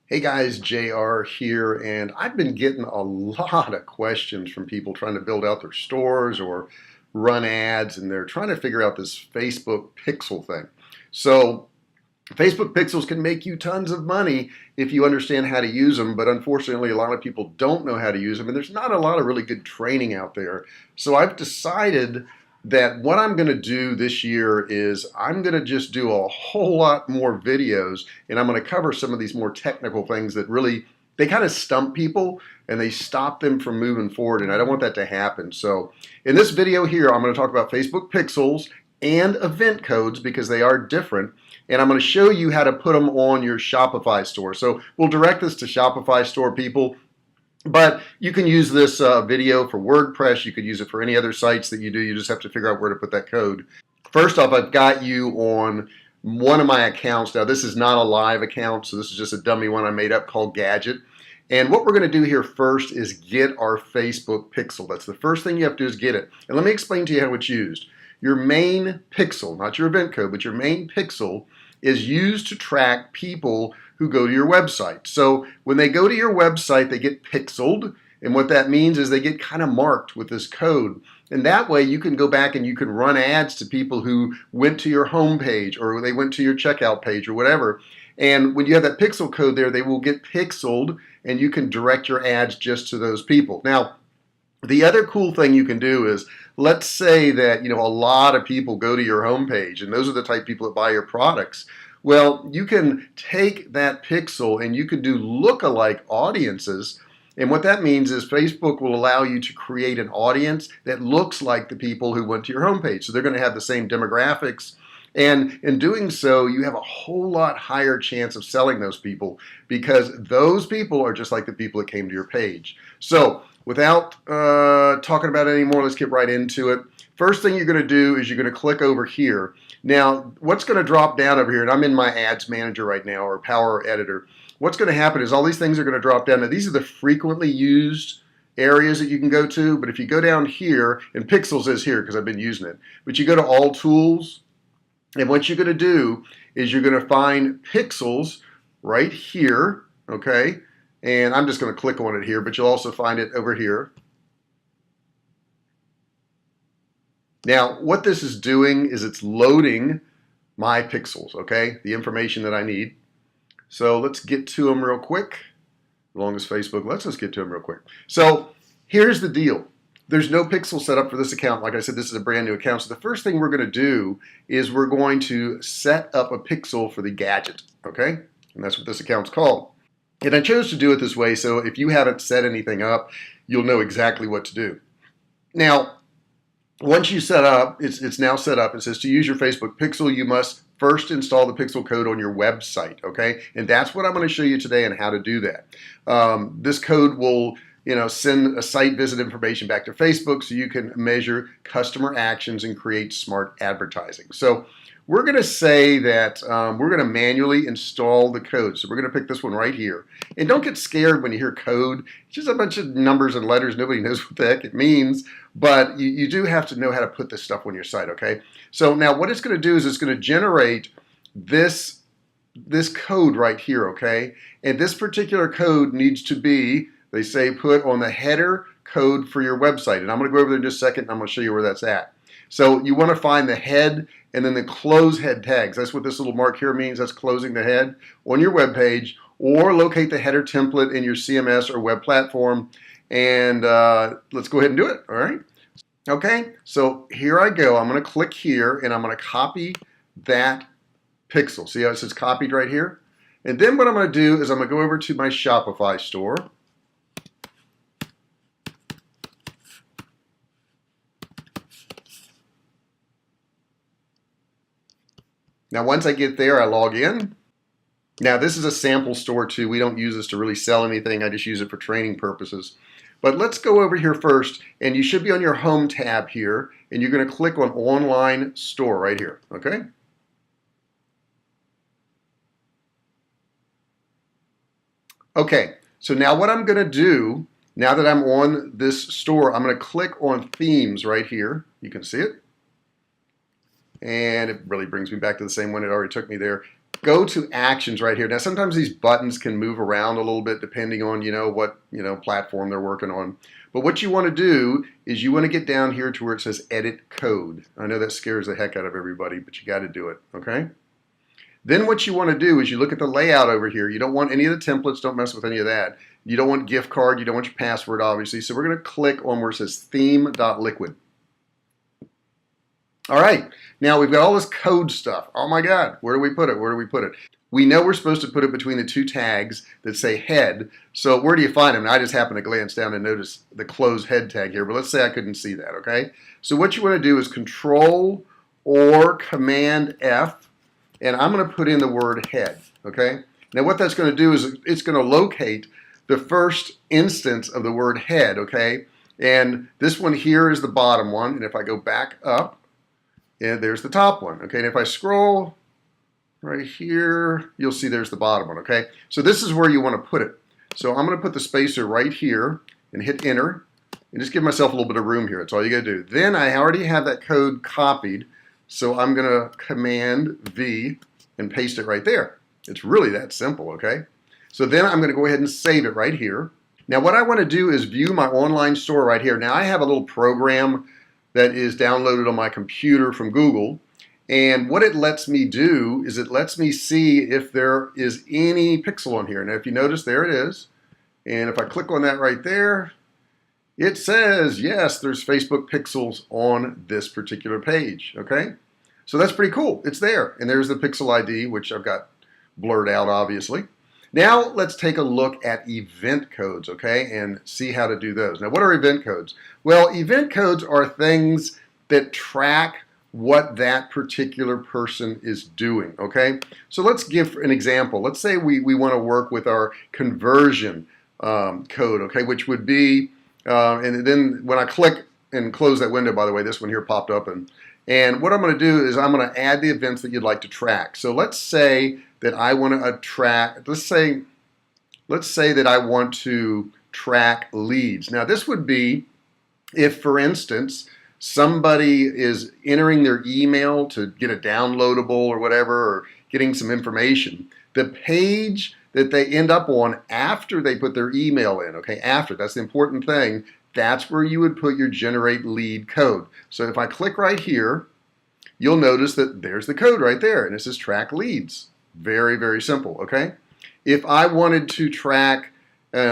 Hey guys, JR here, and I've been getting a lot of questions from people trying to build out their stores or run ads, and they're trying to figure out this Facebook pixel thing. So, Facebook pixels can make you tons of money if you understand how to use them, but unfortunately, a lot of people don't know how to use them, and there's not a lot of really good training out there. So, I've decided that what I'm going to do this year is I'm going to just do a whole lot more videos, and I'm going to cover some of these more technical things that really they kind of stump people and they stop them from moving forward, and I don't want that to happen. So in this video here, I'm going to talk about Facebook pixels and event codes because they are different, and I'm going to show you how to put them on your Shopify store. So we'll direct this to Shopify store people. But you can use this video for WordPress. You could use it for any other sites that you do. You just have to figure out where to put that code. First off, I've got you on one of my accounts. Now, this is not a live account, so this is just a dummy one I made up called Gadget. And what we're going to do here first is get our Facebook pixel. That's the first thing you have to do is get it. And let me explain to you how it's used. Your main pixel, not your event code, but your main pixel is used to track people who go to your website. So when they go to your website, they get pixeled. And what that means is they get kind of marked with this code. And that way you can go back and you can run ads to people who went to your home page or they went to your checkout page or whatever. And when you have that pixel code there, they will get pixeled and you can direct your ads just to those people. Now, the other cool thing you can do is, let's say that a lot of people go to your homepage, and those are the type of people that buy your products. Well, you can take that pixel and you can do lookalike audiences. And what that means is Facebook will allow you to create an audience that looks like the people who went to your homepage. So they're going to have the same demographics. And in doing so, you have a whole lot higher chance of selling those people because those people are just like the people that came to your page. So without talking about it anymore, let's get right into it. First thing you're going to do is you're going to click over here. Now, what's going to drop down over here, and I'm in my ads manager right now, or power editor. What's going to happen is all these things are going to drop down. Now, these are the frequently used areas that you can go to, but if you go down here, and Pixels is here because I've been using it, but you go to all tools, and what you're going to do is you're going to find Pixels right here, okay? And I'm just going to click on it here, but you'll also find it over here. Now, what this is doing is it's loading my pixels, okay? The information that I need. So let's get to them real quick. As long as Facebook lets us get to them real quick. So here's the deal. There's no pixel set up for this account. Like I said, this is a brand new account. So the first thing we're going to do is we're going to set up a pixel for the gadget, okay? And that's what this account's called. And I chose to do it this way, so if you haven't set anything up, you'll know exactly what to do. Now, once you set up, it's now set up. It says to use your Facebook pixel, you must first install the pixel code on your website, okay? And that's what I'm going to show you today and how to do that. This code will send a site visit information back to Facebook so you can measure customer actions and create smart advertising. So we're going to say that we're going to manually install the code. So we're going to pick this one right here. And don't get scared when you hear code. It's just a bunch of numbers and letters. Nobody knows what the heck it means. But you do have to know how to put this stuff on your site, okay? So now what it's going to do is it's going to generate this code right here, okay? And this particular code needs to be, they say, put on the header code for your website. And I'm going to go over there in just a second, and I'm going to show you where that's at. So you want to find the head and then the close head tags. That's what this little mark here means. That's closing the head on your web page, or locate the header template in your CMS or web platform. And let's go ahead and do it, all right? Okay, so here I go. I'm going to click here, and I'm going to copy that pixel. See how it says copied right here? And then what I'm going to do is I'm going to go over to my Shopify store. Now, once I get there, I log in. Now, this is a sample store too. We don't use this to really sell anything. I just use it for training purposes. But let's go over here first, and you should be on your home tab here, and you're going to click on online store right here, okay? Okay, so now what I'm going to do, now that I'm on this store, I'm going to click on themes right here. You can see it. And it really brings me back to the same one it already took me there. go to actions right here. Now, sometimes these buttons can move around a little bit depending on, what, platform they're working on. But what you want to do is you want to get down here to where it says edit code. I know that scares the heck out of everybody, but you got to do it, okay? Then what you want to do is you look at the layout over here. You don't want any of the templates. Don't mess with any of that. You don't want gift card. You don't want your password, obviously. So we're going to click on where it says theme.liquid. All right, now we've got all this code stuff. Oh my God, where do we put it? Where do we put it? We know we're supposed to put it between the two tags that say head. So where do you find them? And I just happened to glance down and notice the close head tag here, but let's say I couldn't see that, okay? So what you want to do is Control or Command F, and I'm going to put in the word head, okay? Now what that's going to do is it's going to locate the first instance of the word head, okay? And this one here is the bottom one, and if I go back up, and there's the top one, okay? And if I scroll right here, you'll see there's the bottom one, okay? So this is where you want to put it. So I'm going to put the spacer right here and hit enter and just give myself a little bit of room here. That's all you got to do. Then I already have that code copied, so I'm going to Command V and paste it right there. It's really that simple, okay? So then I'm going to go ahead and save it right here. Now what I want to do is view my online store right here. Now I have a little program that is downloaded on my computer from Google. And what it lets me do is it lets me see if there is any pixel on here. Now, if you notice, there it is. And if I click on that right there, it says, yes, there's Facebook pixels on this particular page, okay? So that's pretty cool. It's there. And there's the pixel ID, which I've got blurred out, obviously. Now, let's take a look at event codes, okay, and see how to do those. Now, what are event codes? Well, event codes are things that track what that particular person is doing, okay? So let's give an example. Let's say we want to work with our conversion code, okay, which would be, and then when I click and close that window, by the way, this one here popped up, and what I'm going to do is I'm going to add the events that you'd like to track. So let's say that I want to attract, let's say that I want to track leads. Now this would be if, for instance, somebody is entering their email to get a downloadable or whatever, or getting some information. The page that they end up on after they put their email in, okay, after, that's the important thing, that's where you would put your generate lead code. So if I click right here, you'll notice that there's the code right there, and it says track leads. Very, very simple, okay? If I wanted to track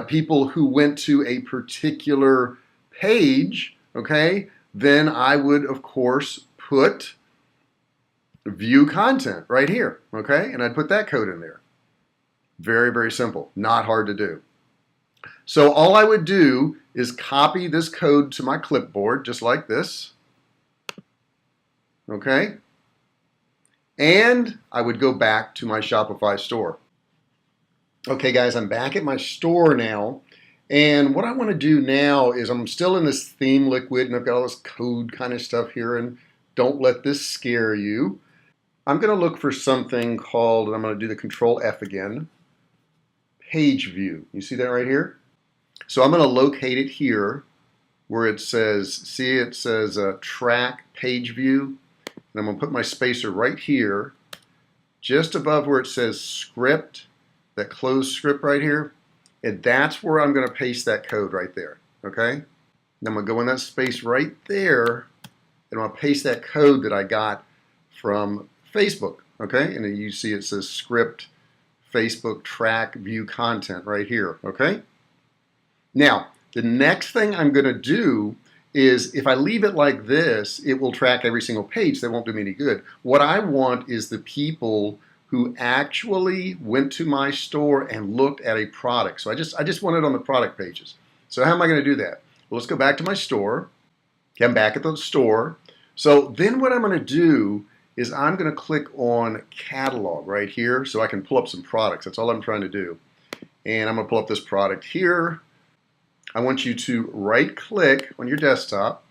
people who went to a particular page, okay, then I would, of course, put view content right here, okay? And I'd put that code in there. Very, very simple, not hard to do. So all I would do is copy this code to my clipboard, just like this, okay? And I would go back to my Shopify store. Okay, guys, I'm back at my store now. And what I want to do now is I'm still in this theme liquid, and I've got all this code kind of stuff here, and don't let this scare you. I'm going to look for something called, and I'm going to do the Control F again, page view. You see that right here? So I'm going to locate it here where it says, see it says track page view. And I'm going to put my spacer right here, just above where it says script, that closed script right here. And that's where I'm going to paste that code right there, okay? And I'm going to go in that space right there, and I'm going to paste that code that I got from Facebook, okay? And then you see it says script, Facebook, track, view content right here, okay? Now, the next thing I'm going to do is if I leave it like this, it will track every single page. That won't do me any good. What I want is the people who actually went to my store and looked at a product. So I just want it on the product pages. So how am I going to do that? Well, let's go back to my store. Okay, I'm back at the store. So then what I'm going to do is I'm going to click on catalog right here so I can pull up some products. That's all I'm trying to do. And I'm going to pull up this product here. I want you to right click on your desktop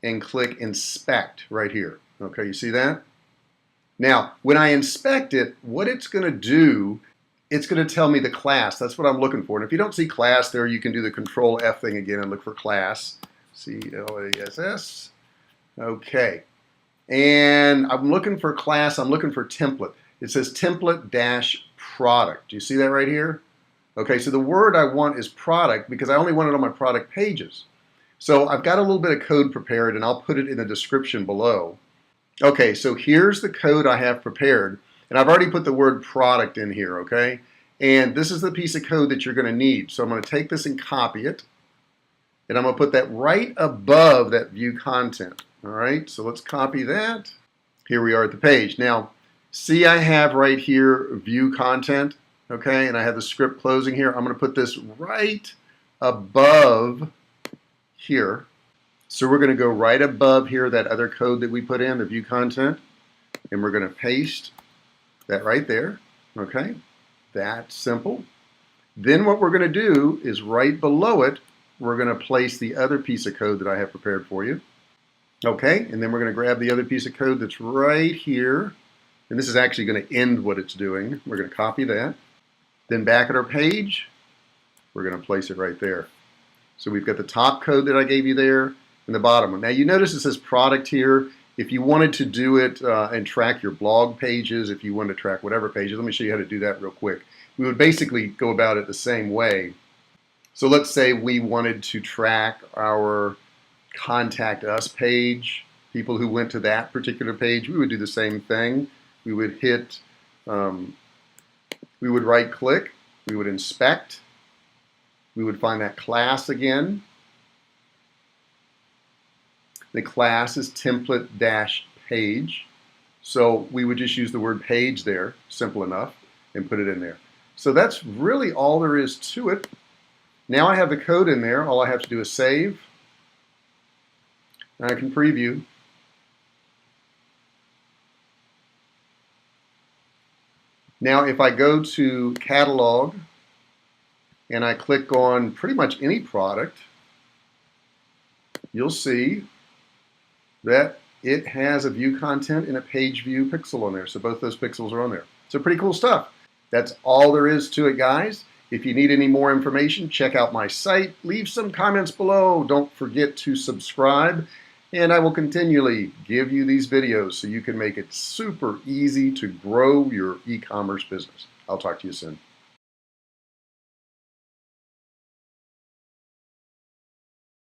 and click inspect right here. Okay, you see that? Now, when I inspect it, what it's going to do, it's going to tell me the class. That's what I'm looking for. And if you don't see class there, you can do the Control F thing again and look for class. C-L-A-S-S. Okay. And I'm looking for class. I'm looking for template. It says template dash product. Do you see that right here? Okay, so the word I want is product because I only want it on my product pages. So I've got a little bit of code prepared and I'll put it in the description below. Okay, so here's the code I have prepared, and I've already put the word product in here, okay? And this is the piece of code that you're going to need. So I'm going to take this and copy it, and I'm going to put that right above that view content. All right, so let's copy that. Here we are at the page. Now, see I have right here view content, okay? And I have the script closing here. I'm going to put this right above here. So we're going to go right above here, that other code that we put in, the view content, and we're going to paste that right there, okay? That's simple. Then what we're going to do is right below it, we're going to place the other piece of code that I have prepared for you, okay? And then we're going to grab the other piece of code that's right here, and this is actually going to end what it's doing. We're going to copy that. Then back at our page, we're going to place it right there. So we've got the top code that I gave you there, and the bottom one. Now you notice it says product here. If you wanted to do it and track your blog pages, if you wanted to track whatever pages, let me show you how to do that real quick. We would basically go about it the same way. So let's say we wanted to track our contact us page, people who went to that particular page. We would do the same thing. We would hit, we would right click, we would inspect, we would find that class again. The class is template-page. So we would just use the word page there, simple enough, and put it in there. So that's really all there is to it. Now I have the code in there. All I have to do is save. And I can preview. Now if I go to catalog and I click on pretty much any product, you'll see that it has a view content and a page view pixel on there. So both those pixels are on there. So pretty cool stuff. That's all there is to it, guys. If you need any more information, check out my site. Leave some comments below. Don't forget to subscribe. And I will continually give you these videos so you can make it super easy to grow your e-commerce business. I'll talk to you soon.